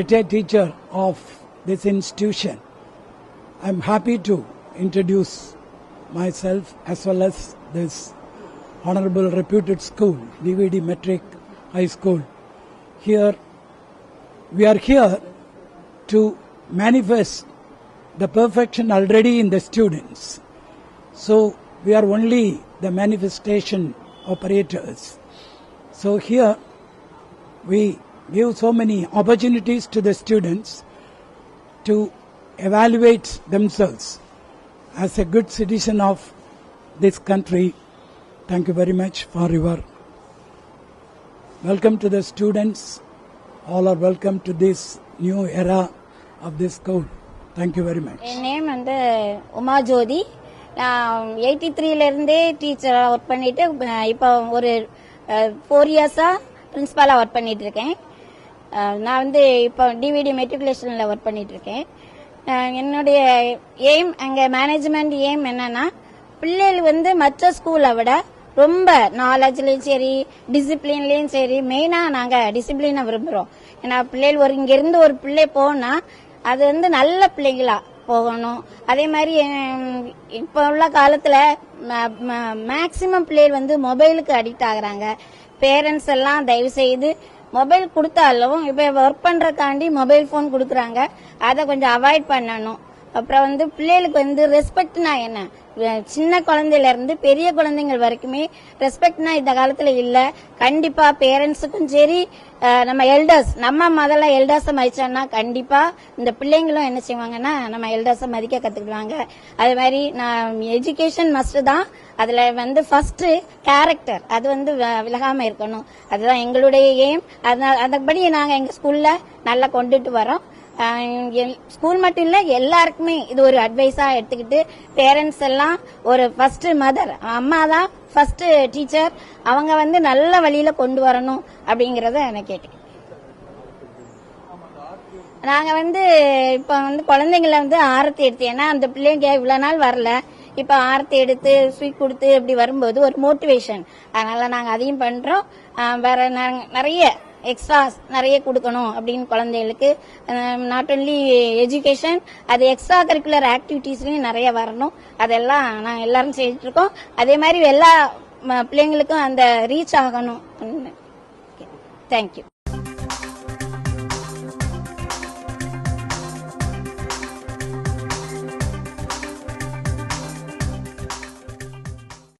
retired teacher of this institution. I am happy to introduce myself as well as this honorable reputed school, DVD Metric High School. Here, we are here to manifest the perfection already in the students. So, we are only the manifestation operators. So here, we give so many opportunities to the students to evaluate themselves as a good citizen of this country. Thank you very much for your welcome to the students. All are welcome to this new era of this school. Thank you very much. My name is Uma Jodi. 83ல இருந்தே டீச்சரா work பண்ணிட்டு இப்போ ஒரு 4 இயர்ஸா பிரின்சிபாலா work பண்ணிட்டு இருக்கேன். நான் வந்து இப்போ டிவிடி மெட்ரிகுலேஷன்ல ஒர்க் பண்ணிட்டு இருக்கேன். என்னுடைய எய்ம் அங்க மேனேஜ்மெண்ட் எய்ம் என்னன்னா பிள்ளைகள் வந்து மற்ற ஸ்கூலை விட ரொம்ப நாலேஜ்லயும் சரி டிசிப்ளின்லயும் சரி மெயினா நாங்க டிசிப்ளினை விரும்புறோம். ஏன்னா பிள்ளைகள் இங்க இருந்து ஒரு பிள்ளை போனா அது வந்து நல்ல பிள்ளைங்களா போகணும். அதே மாதிரி இப்ப உள்ள காலத்துல மேக்சிமம் பிள்ளைகள் வந்து மொபைலுக்கு அடிக்ட் ஆகுறாங்க. பேரண்ட்ஸ் எல்லாம் தயவு செய்து மொபைல் கொடுத்தாலும் இப்ப ஒர்க் பண்றதுக்காண்டி மொபைல் போன் கொடுக்கறாங்க. அதை கொஞ்சம் அவாய்ட் பண்ணணும். அப்புறம் வந்து பிள்ளைகளுக்கு வந்து ரெஸ்பெக்ட்னா என்ன, சின்ன குழந்தையில இருந்து பெரிய குழந்தைகள் வரைக்குமே ரெஸ்பெக்ட்னா இந்த காலத்துல இல்ல. கண்டிப்பா பேரண்ட்ஸுக்கும் சரி நம்ம எல்டர்ஸ் நம்ம முதல்ல எல்டர்ஸ மதிச்சோம்னா கண்டிப்பா இந்த பிள்ளைங்களும் என்ன செய்வாங்கன்னா நம்ம எல்டர்ஸ மதிக்க கத்துக்குவாங்க. அதே மாதிரி எஜுகேஷன் மஸ்ட் தான். அதுல வந்து ஃபர்ஸ்ட் கேரக்டர் அது வந்து விலகாம இருக்கணும். அதுதான் எங்களுடைய எய்ம். அதன்படி நாங்க எங்க ஸ்கூல்ல நல்லா கொண்டுட்டு வரோம். ஸ்கூல் மட்டும் இல்ல எல்லாருக்குமே இது ஒரு அட்வைஸா எடுத்துக்கிட்டு பேரண்ட்ஸ் எல்லாம் ஒரு ஃபர்ஸ்ட் மதர் அம்மா தான் ஃபர்ஸ்ட் டீச்சர். அவங்க வந்து நல்ல வழியில கொண்டு வரணும் அப்படிங்கறத நான் கேட்டேன். நாங்க வந்து இப்ப வந்து குழந்தைங்களை வந்து ஆரத்தி எடுத்து, ஏன்னா அந்த பிள்ளைங்க இவ்வளவு நாள் வரல, இப்ப ஆரத்தி எடுத்து ஸ்வீட் கொடுத்து இப்படி வரும்போது ஒரு மோட்டிவேஷன். அதனால நாங்க அதையும் பண்றோம். வேற நிறைய எக்ஸ்ட்ராஸ் நிறைய கொடுக்கணும் அப்படின்னு குழந்தைகளுக்கு. நாட் ஒன்லி எஜுகேஷன், அது எக்ஸ்ட்ரா கரிக்குலர் ஆக்டிவிட்டிஸ்லயும் நிறைய வரணும். அதெல்லாம் நாங்க எல்லாரும் செய்துட்டு இருக்கோம். அதே மாதிரி எல்லா பிள்ளைங்களுக்கும் அந்த ரீச் ஆகணும். தேங்க்யூ.